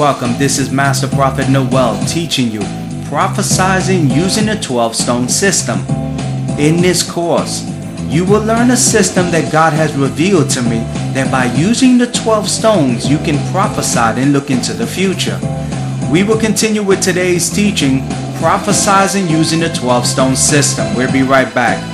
welcome. This is Master Prophet Noel teaching you prophesizing using the 12-stone system. In this course, you will learn a system that God has revealed to me that by using the 12 stones, you can prophesy and look into the future. We will continue with today's teaching, prophesizing using the 12-stone system. We'll be right back.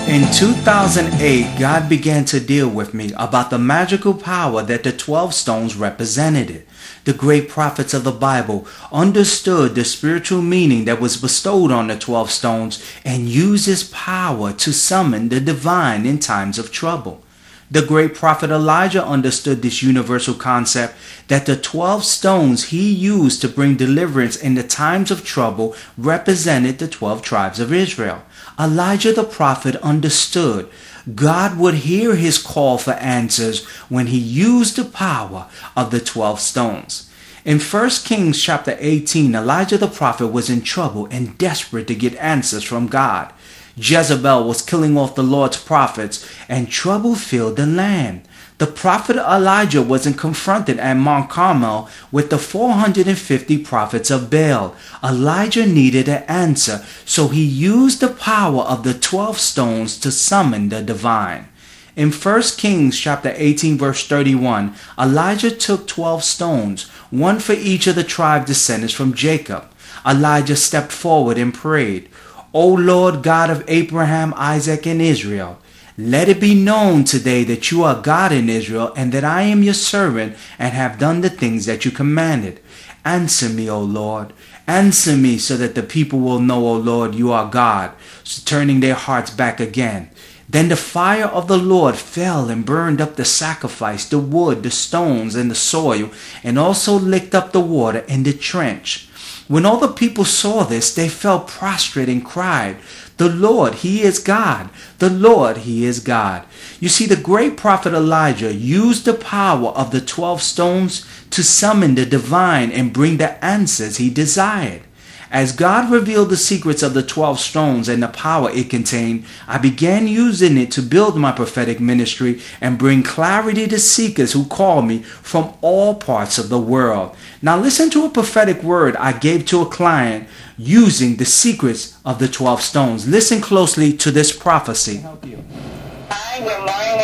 In 2008, God began to deal with me about the magical power that the 12 stones represented. The great prophets of the Bible understood the spiritual meaning that was bestowed on the 12 stones and used this power to summon the divine in times of trouble. The great prophet Elijah understood this universal concept that the 12 stones he used to bring deliverance in the times of trouble represented the 12 tribes of Israel. Elijah the prophet understood God would hear his call for answers when he used the power of the 12 stones. In 1 Kings chapter 18, Elijah the prophet was in trouble and desperate to get answers from God. Jezebel was killing off the Lord's prophets, and trouble filled the land. The prophet Elijah wasn't confronted at Mount Carmel with the 450 prophets of Baal. Elijah needed an answer, so he used the power of the 12 stones to summon the divine. In 1 Kings chapter 18 verse 31, Elijah took 12 stones, one for each of the tribe descendants from Jacob. Elijah stepped forward and prayed, O Lord God of Abraham, Isaac, and Israel, let it be known today that you are God in Israel and that I am your servant and have done the things that you commanded. Answer me, O Lord. Answer me so that the people will know, O Lord, you are God, so turning their hearts back again. Then the fire of the Lord fell and burned up the sacrifice, the wood, the stones, and the soil, and also licked up the water in the trench. When all the people saw this, they fell prostrate and cried, the Lord, He is God. The Lord, He is God. You see, the great prophet Elijah used the power of the 12 stones to summon the divine and bring the answers he desired. As God revealed the secrets of the 12 stones and the power it contained, I began using it to build my prophetic ministry and bring clarity to seekers who call me from all parts of the world. Now listen to a prophetic word I gave to a client using the secrets of the 12 stones. Listen closely to this prophecy. Hi, good morning.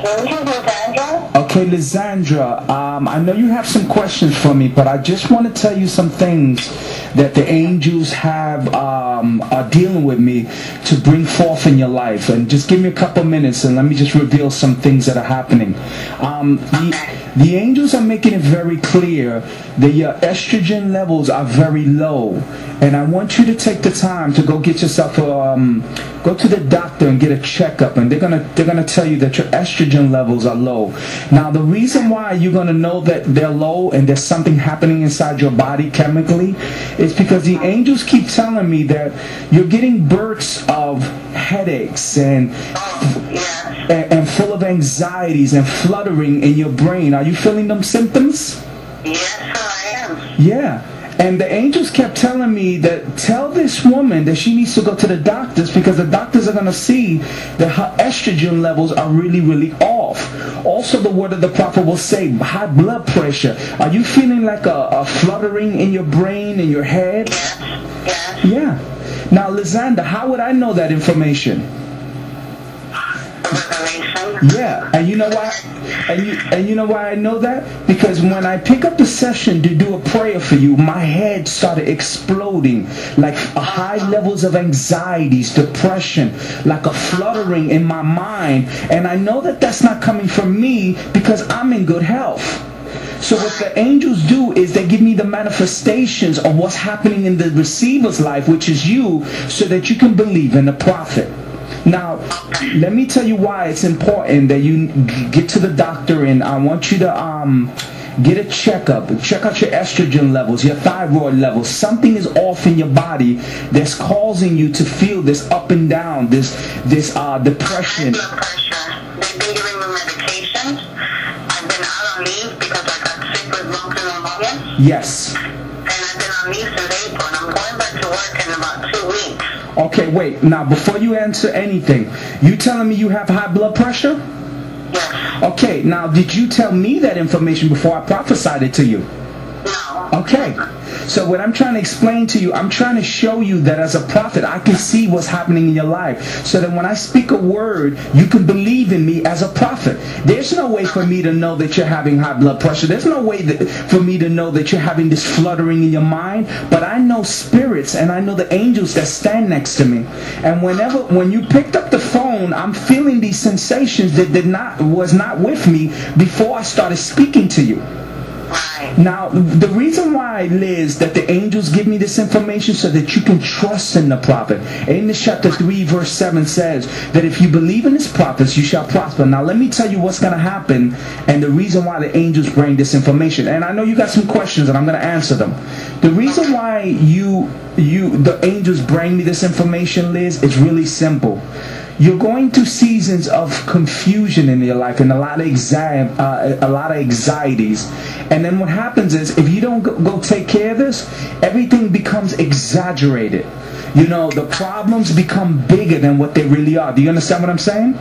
Lysandra. Okay, Lysandra, I know you have some questions for me, but I just want to tell you some things that the angels have are dealing with me to bring forth in your life. And just give me a couple minutes and let me just reveal some things that are happening. The angels are making it very clear that your estrogen levels are very low, and I want you to take the time to go get yourself go to the doctor and get a checkup, and they're gonna tell you that your estrogen levels are low. Now, the reason why you're gonna know that they're low and there's something happening inside your body chemically is because the angels keep telling me that you're getting bursts of headaches and full of anxieties and fluttering in your brain. Are you feeling them symptoms? Yes, I am. Yeah. And the angels kept telling me that tell this woman that she needs to go to the doctors because the doctors are going to see that her estrogen levels are really, really off. Also, the word of the prophet will say high blood pressure. Are you feeling like a fluttering in your brain, in your head? Yes. Yeah. Now, Lysandra, how would I know that information? Yeah, and you know why? And you know why I know that? Because when I pick up the session to do a prayer for you, my head started exploding, like high levels of anxieties, depression, like a fluttering in my mind, and I know that that's not coming from me because I'm in good health. So what the angels do is they give me the manifestations of what's happening in the receiver's life, which is you, so that you can believe in the prophet. Now, let me tell you why it's important that you get to the doctor, and I want you to get a checkup. Check out your estrogen levels, your thyroid levels. Something is off in your body that's causing you to feel this up and down, this depression. Blood pressure. They've been giving me medications. I've been out on leave because I got sick with bronchial pneumonia. Yes. And I've been on on me since April, and I'm going back to work in about 2 weeks. Okay, wait. Now, before you answer anything, you telling me you have high blood pressure? Yes. Okay, now, did you tell me that information before I prophesied it to you? No. Okay. So what I'm trying to explain to you, I'm trying to show you that as a prophet, I can see what's happening in your life. So that when I speak a word, you can believe in me as a prophet. There's no way for me to know that you're having high blood pressure. There's no way for me to know that you're having this fluttering in your mind. But I know spirits, and I know the angels that stand next to me. And when you picked up the phone, I'm feeling these sensations that was not with me before I started speaking to you. Now, the reason why, Liz, that the angels give me this information so that you can trust in the prophet. Amos chapter 3 verse 7 says that if you believe in his prophets, you shall prosper. Now, let me tell you what's going to happen and the reason why the angels bring this information. And I know you got some questions and I'm going to answer them. The reason why the angels bring me this information, Liz, is really simple. You're going through seasons of confusion in your life and a lot of anxieties. And then what happens is, if you don't go take care of this, everything becomes exaggerated. You know, the problems become bigger than what they really are. Do you understand what I'm saying?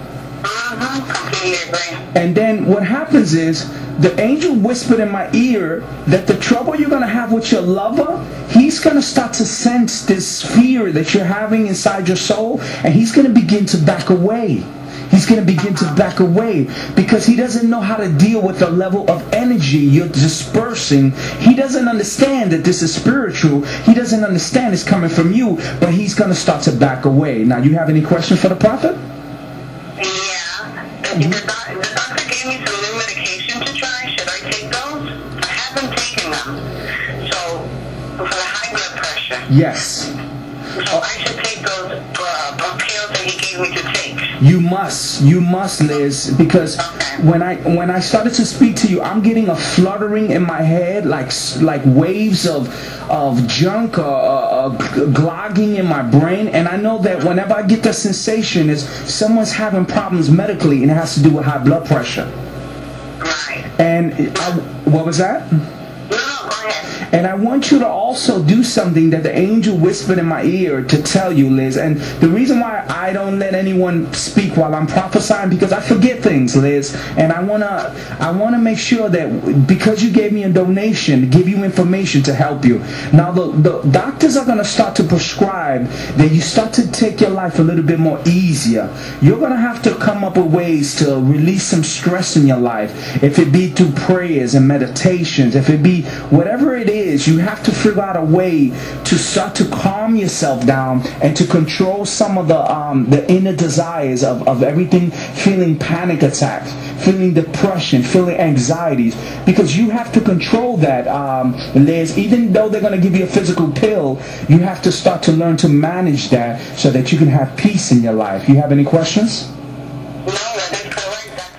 And then what happens is, the angel whispered in my ear that the trouble you're going to have with your lover, he's going to start to sense this fear that you're having inside your soul, and he's going to begin to back away. He's going to begin to back away because he doesn't know how to deal with the level of energy you're dispersing. He doesn't understand that this is spiritual. He doesn't understand it's coming from you, but he's going to start to back away. Now, you have any questions for the prophet? The doctor gave me some new medication to try. Should I take those? I haven't taken them. So, for the high blood pressure. Yes. So I should take those pills that he gave me to take. You must, Liz, because when I started to speak to you, I'm getting a fluttering in my head, like waves of junk clogging in my brain, and I know that whenever I get that sensation, is someone's having problems medically, and it has to do with high blood pressure. Right. And what was that? No, go ahead. And I want you to also do something that the angel whispered in my ear to tell you, Liz. And the reason why I don't let anyone speak while I'm prophesying, because I forget things, Liz. And I wanna make sure that because you gave me a donation, to give you information to help you. Now the doctors are gonna start to prescribe that you start to take your life a little bit more easier. You're gonna have to come up with ways to release some stress in your life. If it be through prayers and meditations, if it be whatever it is, you have to figure out a way to start to calm yourself down and to control some of the inner desires of everything, feeling panic attacks, feeling depression, feeling anxieties, because you have to control that, Liz. Even though they're going to give you a physical pill, you have to start to learn to manage that so that you can have peace in your life. You have any questions?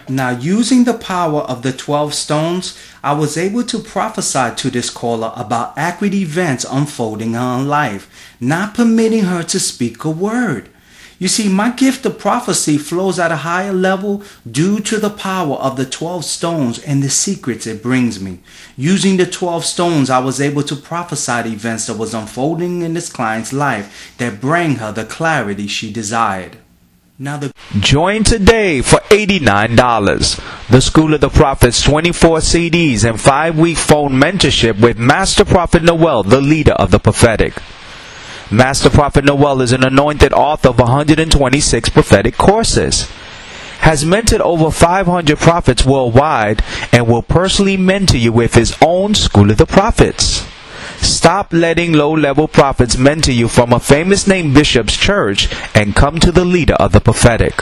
Now, using the power of the 12 stones, I was able to prophesy to this caller about accurate events unfolding in her life, not permitting her to speak a word. You see, my gift of prophecy flows at a higher level due to the power of the 12 stones and the secrets it brings me. Using the 12 stones, I was able to prophesy the events that was unfolding in this client's life that bring her the clarity she desired. Join today for $89. The School of the Prophets 24 CDs and 5-week phone mentorship with Master Prophet Noel, the leader of the prophetic. Master Prophet Noel is an anointed author of 126 prophetic courses, has mentored over 500 prophets worldwide, and will personally mentor you with his own School of the Prophets. Stop letting low-level prophets mentor you from a famous name bishop's church and come to the leader of the prophetic.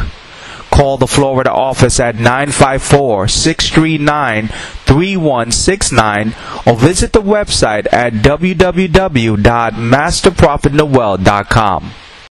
Call the Florida office at 954-639-3169 or visit the website at www.masterprophetnoel.com.